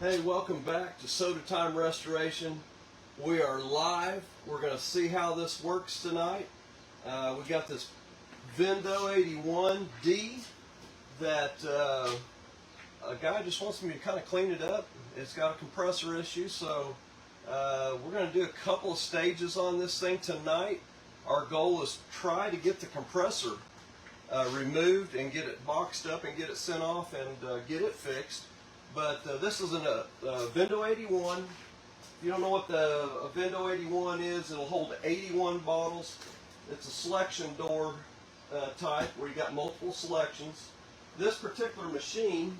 Hey, welcome back to Sodatime Restoration. We are live. We're going to see how this works tonight. We got this Vendo 81D that a guy just wants me to kind of clean it up. It's got a compressor issue, so we're going to do a couple of stages on this thing tonight. Our goal is to try to get the compressor removed and get it boxed up and get it sent off and get it fixed. But this is a Vendo 81. If you don't know what a Vendo 81 is, it'll hold 81 bottles. It's a selection door type where you got multiple selections. This particular machine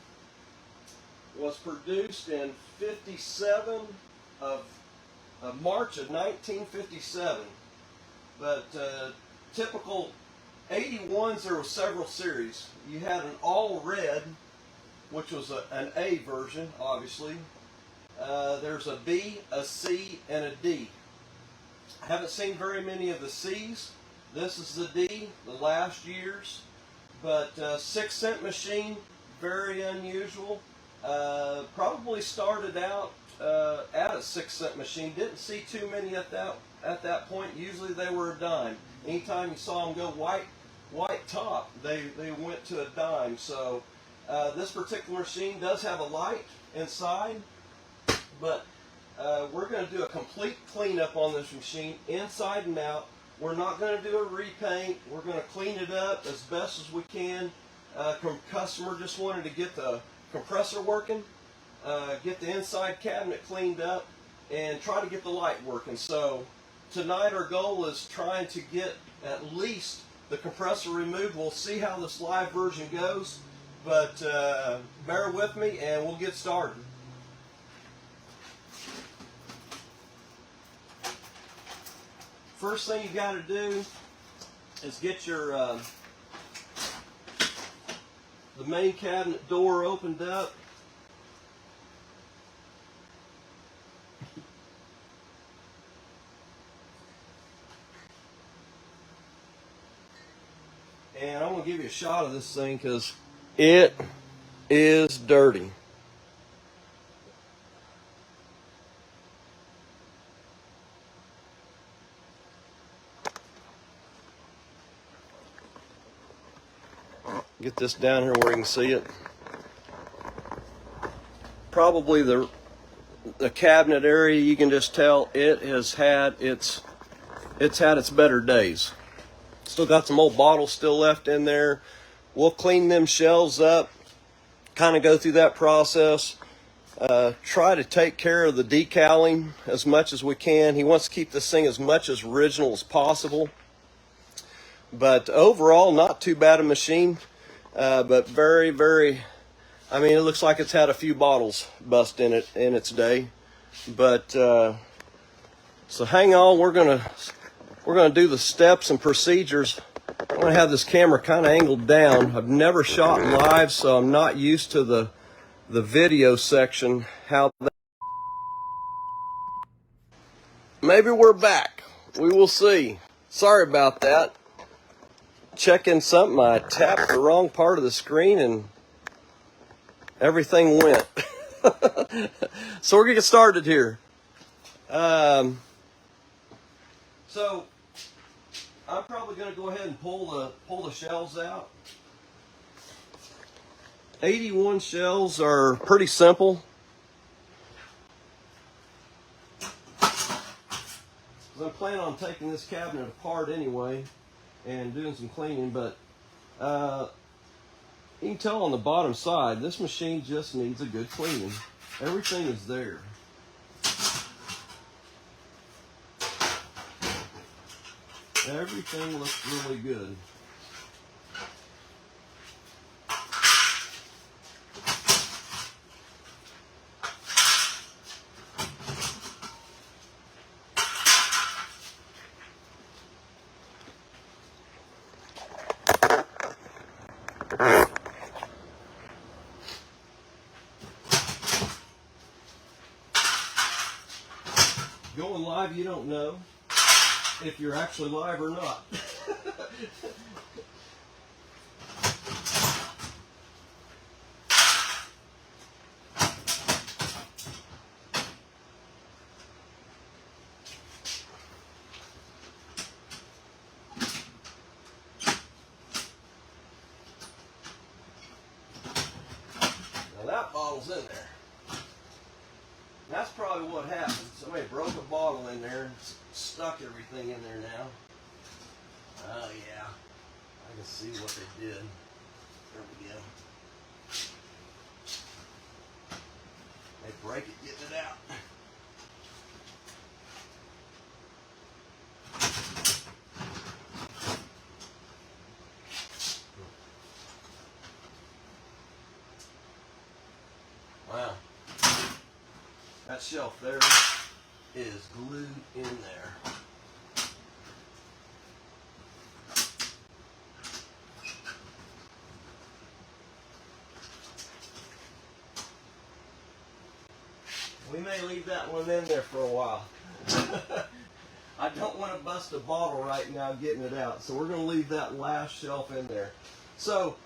was produced in March of 1957. But typical 81s, there were several series. You had an all red, which was an A version, obviously. There's a B, a C, and a D. I haven't seen very many of the C's. This is the D, the last year's. But 6-cent machine, very unusual. Probably started out at a 6-cent machine. Didn't see too many at that point. Usually they were a dime. Anytime you saw them go white top, they went to a dime. So this particular machine does have a light inside, but we're going to do a complete cleanup on this machine inside and out. We're not going to do a repaint. We're going to clean it up as best as we can. Customer just wanted to get the compressor working, get the inside cabinet cleaned up, and try to get the light working. So tonight our goal is trying to get at least the compressor removed. We'll see how this live version goes. But bear with me and we'll get started. First thing you got to do is get your the main cabinet door opened up. And I'm going to give you a shot of this thing because it is dirty. Get this down here where you can see it. Probably the cabinet area, you can just tell it has had its better days. Still got some old bottles still left in there. We'll clean them shelves up, kind of go through that process. Try to take care of the decaling as much as we can. He wants to keep this thing as much as original as possible. But overall, not too bad a machine, but very, very, I mean, it looks like it's had a few bottles bust in it in its day. But so hang on, we're gonna do the steps and procedures. I'm going to have this camera kind of angled down. I've never shot live, so I'm not used to the video section. Maybe we're back. We will see. Sorry about that. Checking something. I tapped the wrong part of the screen and everything went. So we're going to get started here. So I'm probably going to go ahead and pull the shells out. 81 shells are pretty simple. I'm planning on taking this cabinet apart anyway and doing some cleaning, but you can tell on the bottom side this machine just needs a good cleaning. Everything is there. Everything looks really good. Going live, you don't know if you're actually live or not. bottles in there. That's probably what happened. Somebody broke a bottle in there and stuck everything in there now. Oh yeah, I can see what they did. There we go. They break it, getting it out. Wow. That shelf there is glued in there. We may leave that one in there for a while. I don't want to bust a bottle right now getting it out, so we're going to leave that last shelf in there. So,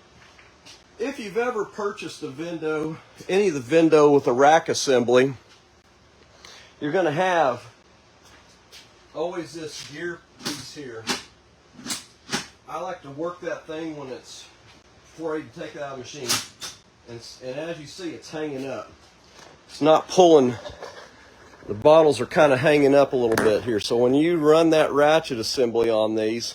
if you've ever purchased a Vendo, any of the Vendo with a rack assembly, you're going to have always this gear piece here. I like to work that thing when it's before I even take it out of the machine. And as you see, it's hanging up. It's not pulling. The bottles are kind of hanging up a little bit here. So when you run that ratchet assembly on these,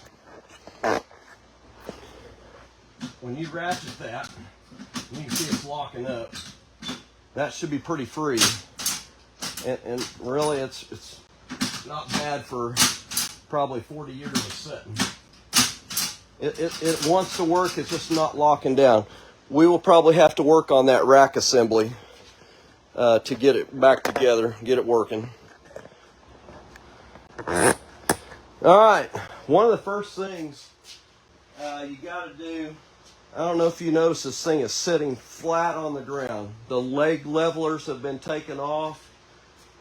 when you ratchet that, you can see it's locking up. That should be pretty free. And really, it's not bad for probably 40 years of sitting. It wants to work, it's just not locking down. We will probably have to work on that rack assembly to get it back together, get it working. All right, one of the first things you got to do, I don't know if you notice this thing is sitting flat on the ground. The leg levelers have been taken off.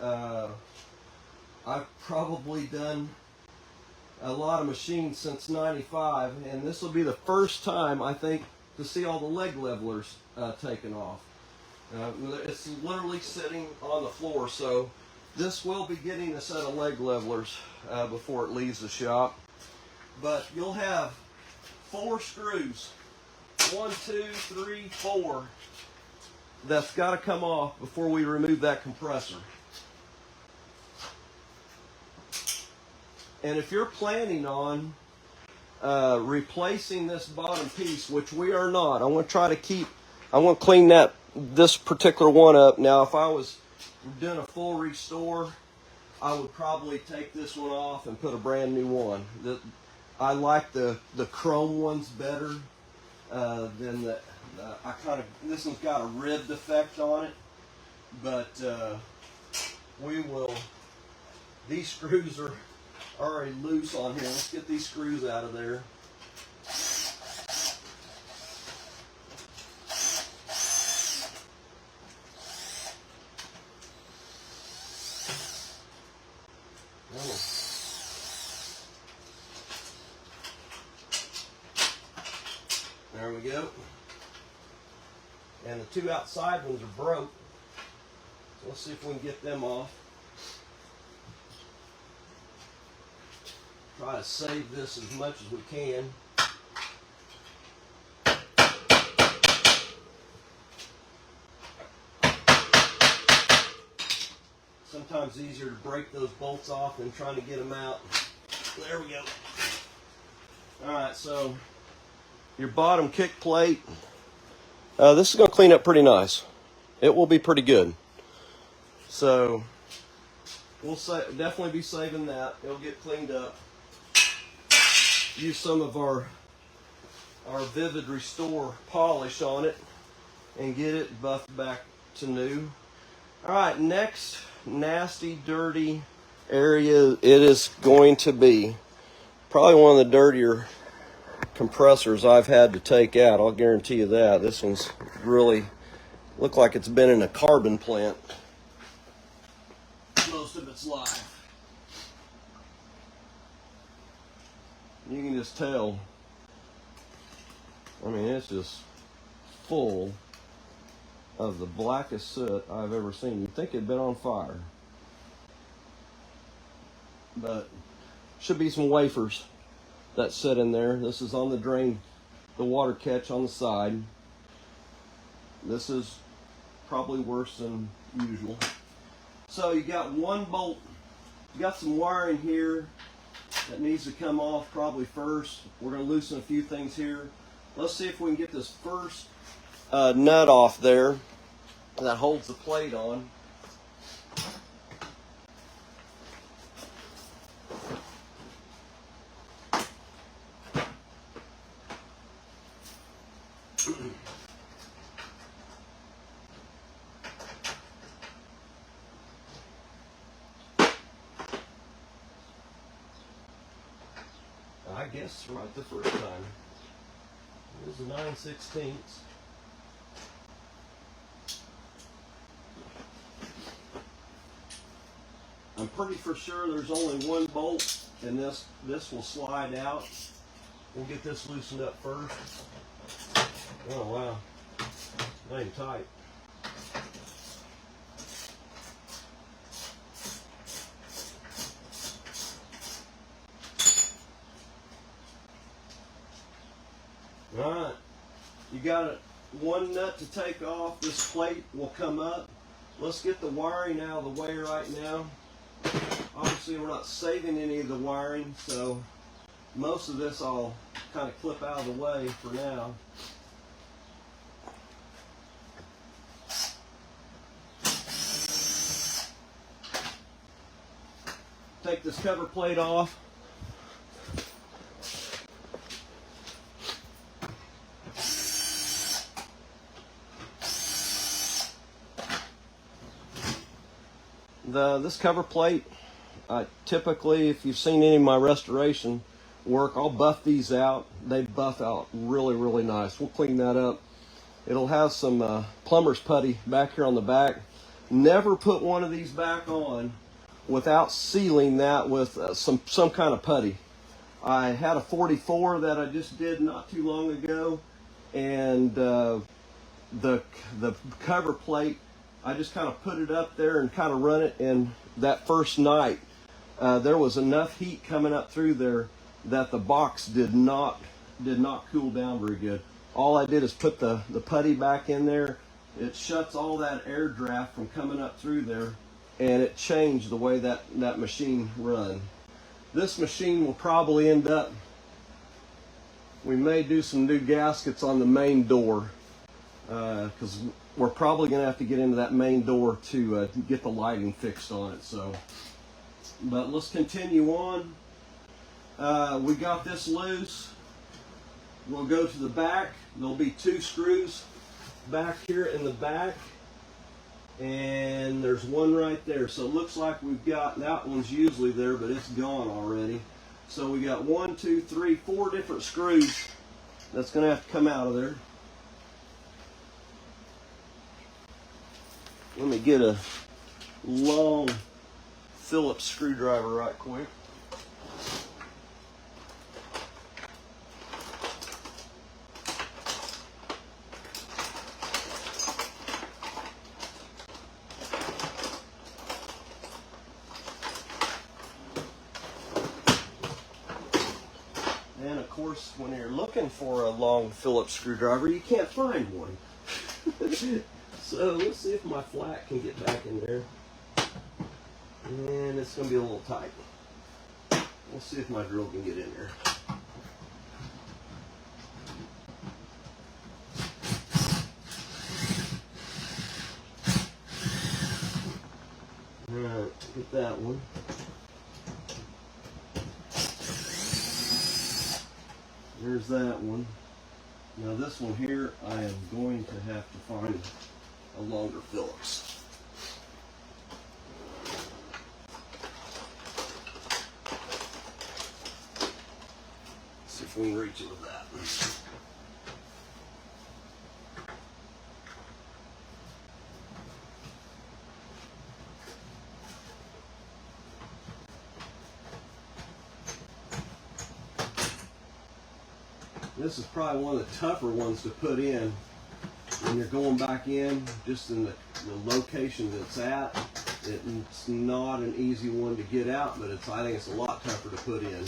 I've probably done a lot of machines since '95, and this will be the first time, I think, to see all the leg levelers taken off. It's literally sitting on the floor, so this will be getting a set of leg levelers before it leaves the shop. But you'll have 4 screws, 1, 2, 3, 4, that's got to come off before we remove that compressor. And if you're planning on replacing this bottom piece, which we are not, I want to clean this particular one up. Now, if I was doing a full restore, I would probably take this one off and put a brand new one. I like the chrome ones better than this one's got a ribbed effect on it, but these screws are already loose on here. Let's get these screws out of there. There we go. And the 2 outside ones are broke. So let's see if we can get them off. Try to save this as much as we can. Sometimes it's easier to break those bolts off than trying to get them out. There we go. Alright, so your bottom kick plate. This is going to clean up pretty nice. It will be pretty good. So we'll definitely be saving that. It'll get cleaned up. Use some of our Vivid Restore polish on it and get it buffed back to new. Alright, next nasty, dirty area, it is going to be probably one of the dirtier compressors I've had to take out. I'll guarantee you that. This one's really looked like it's been in a carbon plant most of its life. You can just tell. I mean, it's just full of the blackest soot I've ever seen. You'd think it'd been on fire. But should be some wafers that sit in there. This is on the drain, the water catch on the side. This is probably worse than usual. So you got one bolt, you got some wiring here that needs to come off probably first. We're going to loosen a few things here. Let's see if we can get this first nut off there that holds the plate on. I guess right the first time. Here's a 9/16. I'm pretty for sure there's only one bolt, and this will slide out. We'll get this loosened up first. Oh wow, nice and tight. All right, you got one nut to take off. This plate will come up. Let's get the wiring out of the way right now. Obviously, we're not saving any of the wiring, so most of this I'll kind of clip out of the way for now. Take this cover plate off. This cover plate, typically, if you've seen any of my restoration work, I'll buff these out. They buff out really, really nice. We'll clean that up. It'll have some plumber's putty back here on the back. Never put one of these back on without sealing that with some kind of putty. I had a 44 that I just did not too long ago, and the cover plate, I just kind of put it up there and kind of run it, and that first night there was enough heat coming up through there that the box did not cool down very good. All I did is put the putty back in there. It shuts all that air draft from coming up through there, and it changed the way that machine run. This machine will probably end up, we may do some new gaskets on the main door, because we're probably going to have to get into that main door to get the lighting fixed on it. So, but let's continue on. We got this loose. We'll go to the back. There'll be 2 screws back here in the back, and there's one right there. So it looks like we've got, that one's usually there, but it's gone already. So we got 1, 2, 3, 4 different screws that's going to have to come out of there. Let me get a long Phillips screwdriver right quick. And of course, when you're looking for a long Phillips screwdriver, you can't find one. So let's see if my flat can get back in there. And it's going to be a little tight. We'll see if my drill can get in there. Alright, get that one. There's that one. Now this one here, I am going to have to find a longer Phillips. See if we can reach it with that. This is probably one of the tougher ones to put in when you're going back in, just in the location that it's at. It's not an easy one to get out, but I think it's a lot tougher to put in.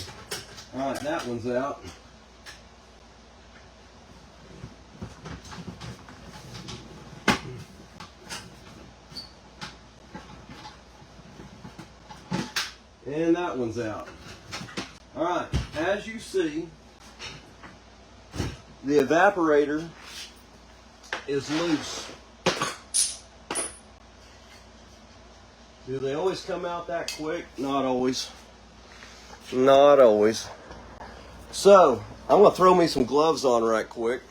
All right, that one's out. And that one's out. All right, as you see, the evaporator is loose. Do they always come out that quick? Not always. Not always. So, I'm going to throw me some gloves on right quick.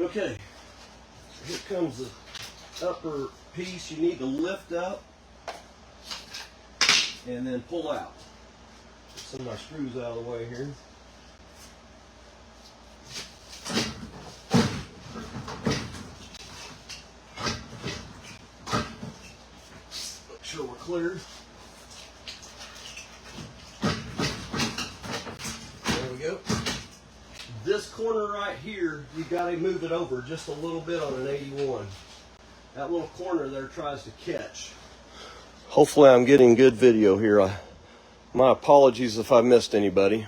Okay, so here comes the upper piece. You need to lift up and then pull out. Get some of my screws out of the way here. Make sure we're clear. There we go. This corner right here, you got to move it over just a little bit on an 81. That little corner there tries to catch. Hopefully I'm getting good video here. My apologies if I missed anybody.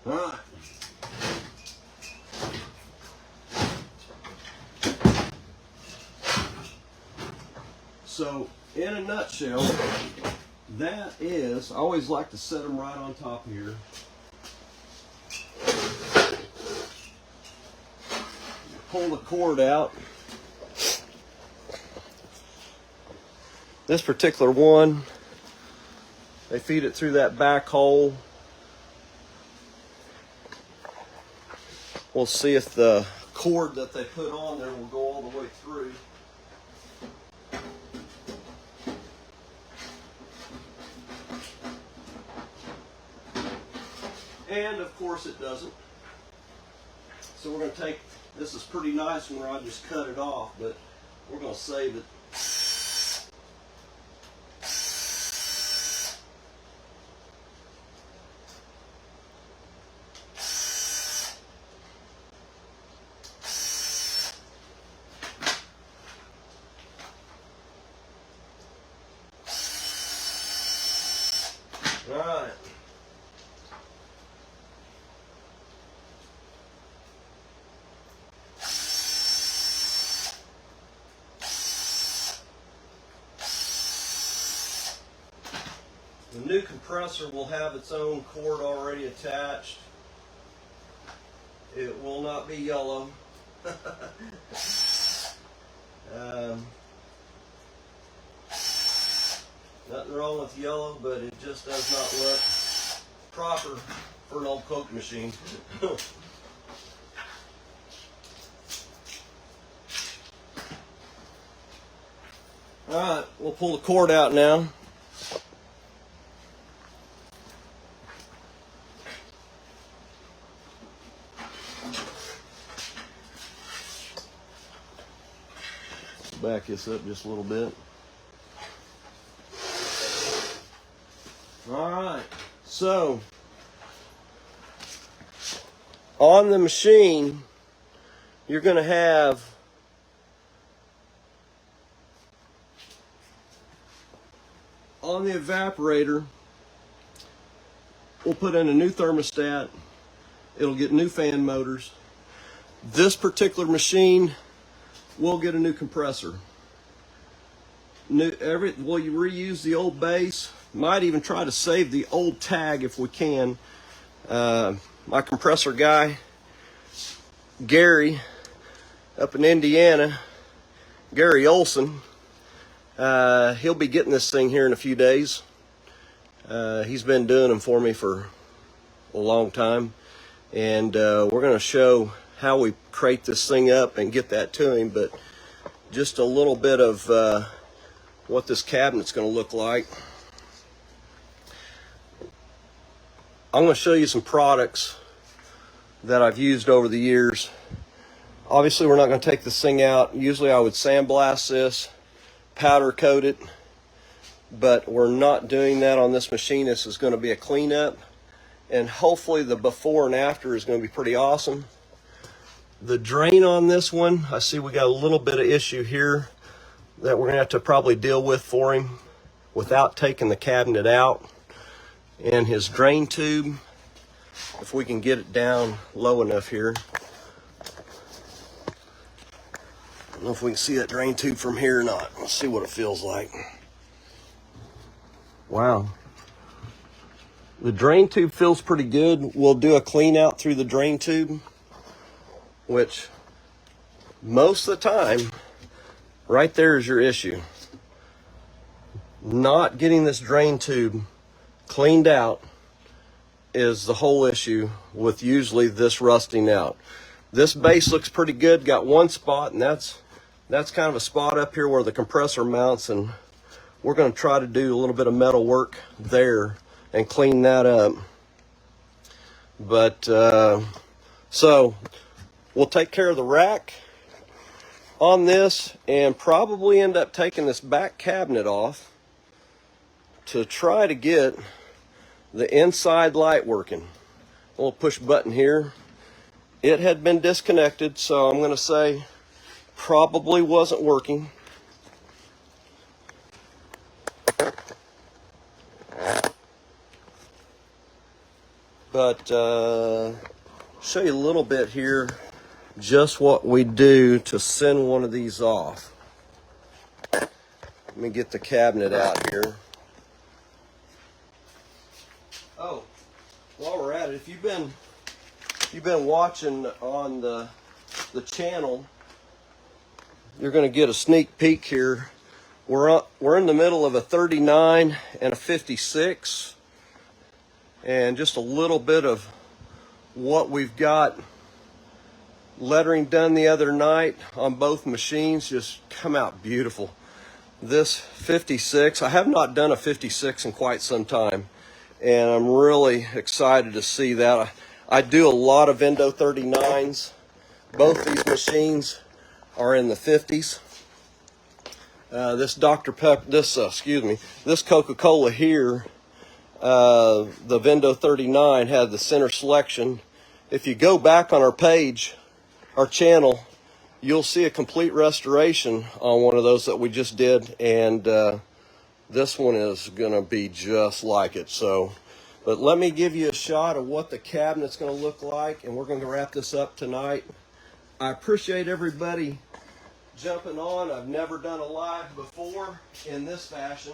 All right. So, in a nutshell, that is, I always like to set them right on top here. Pull the cord out. This particular one, they feed it through that back hole. We'll see if the cord that they put on there will go all the way through. And of course it doesn't. So we're going to take, this is pretty nice where I just cut it off, but we're going to save it. All right. The new compressor will have its own cord already attached. It will not be yellow. Nothing wrong with yellow, but it just does not look proper for an old Coke machine. Alright, we'll pull the cord out now. Back this up just a little bit. Alright, so on the machine, you're going to have on the evaporator, we'll put in a new thermostat. It'll get new fan motors. This particular machine will get a new compressor. Well, you reuse the old base. Might even try to save the old tag if we can. My compressor guy, Gary, up in Indiana, Gary Olson, he'll be getting this thing here in a few days. He's been doing them for me for a long time. And we're going to show how we crate this thing up and get that to him. But just a little bit of what this cabinet's going to look like. I'm going to show you some products that I've used over the years. Obviously, we're not going to take this thing out. Usually I would sandblast this, powder coat it, but we're not doing that on this machine. This is going to be a cleanup, and hopefully the before and after is going to be pretty awesome. The drain on this one, I see we got a little bit of issue here that we're going to have to probably deal with for him without taking the cabinet out. And his drain tube, if we can get it down low enough here. I don't know if we can see that drain tube from here or not. Let's see what it feels like. Wow. The drain tube feels pretty good. We'll do a clean out through the drain tube, which most of the time, right there is your issue. Not getting this drain tube cleaned out is the whole issue with usually this rusting out. This base looks pretty good. Got one spot, and that's kind of a spot up here where the compressor mounts, and we're going to try to do a little bit of metal work there and clean that up. But so we'll take care of the rack on this and probably end up taking this back cabinet off to try to get the inside light working. A little push button here. It had been disconnected, so I'm going to say probably wasn't working. But show you a little bit here just what we do to send one of these off. Let me get the cabinet out here. Oh, while we're at it, if you've been watching on the channel, you're going to get a sneak peek here. We're in the middle of a 39 and a 56, and just a little bit of what we've got lettering done the other night on both machines. Just come out beautiful. This 56, I have not done a 56 in quite some time, and I'm really excited to see that. I do a lot of Vendo 39s. Both these machines are in the 50s. This Dr. Pepper, this Coca-Cola here, the Vendo 39 had the center selection. If you go back on our page, our channel, you'll see a complete restoration on one of those that we just did, and this one is gonna be just like it. So, but let me give you a shot of what the cabinet's gonna look like, and we're gonna wrap this up tonight. I appreciate everybody jumping on. I've never done a live before in this fashion.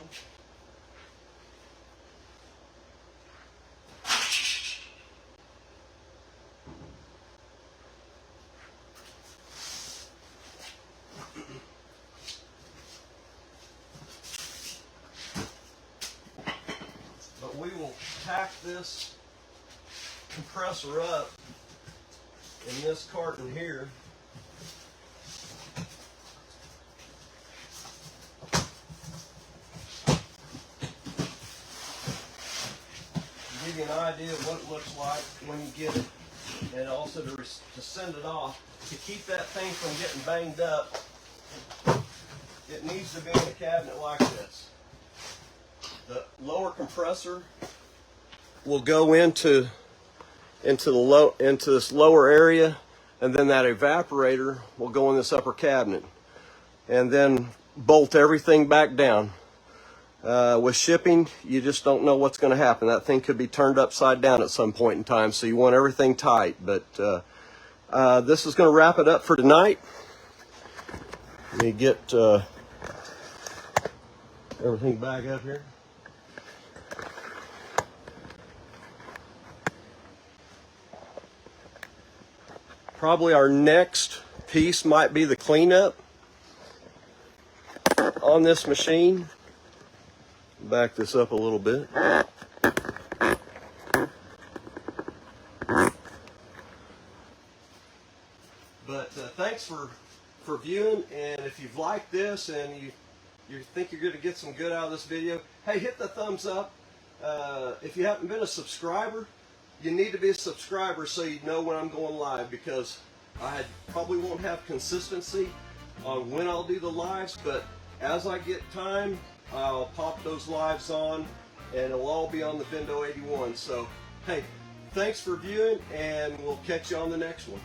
But we will pack this compressor up in this carton here. Give you an idea of what it looks like when you get it, and also to send it off. To keep that thing from getting banged up, it needs to be in a cabinet like this. The lower compressor will go into this lower area, and then that evaporator will go in this upper cabinet, and then bolt everything back down. With shipping, you just don't know what's going to happen. That thing could be turned upside down at some point in time, so you want everything tight. But this is going to wrap it up for tonight. Let me get everything back up here. Probably our next piece might be the cleanup on this machine. Back this up a little bit. But thanks for viewing, and if you've liked this and you think you're going to get some good out of this video, hey, hit the thumbs up. If you haven't been a subscriber, you need to be a subscriber so you know when I'm going live, because I probably won't have consistency on when I'll do the lives, but as I get time, I'll pop those lives on, and it'll all be on the Vendo 81. So, hey, thanks for viewing, and we'll catch you on the next one.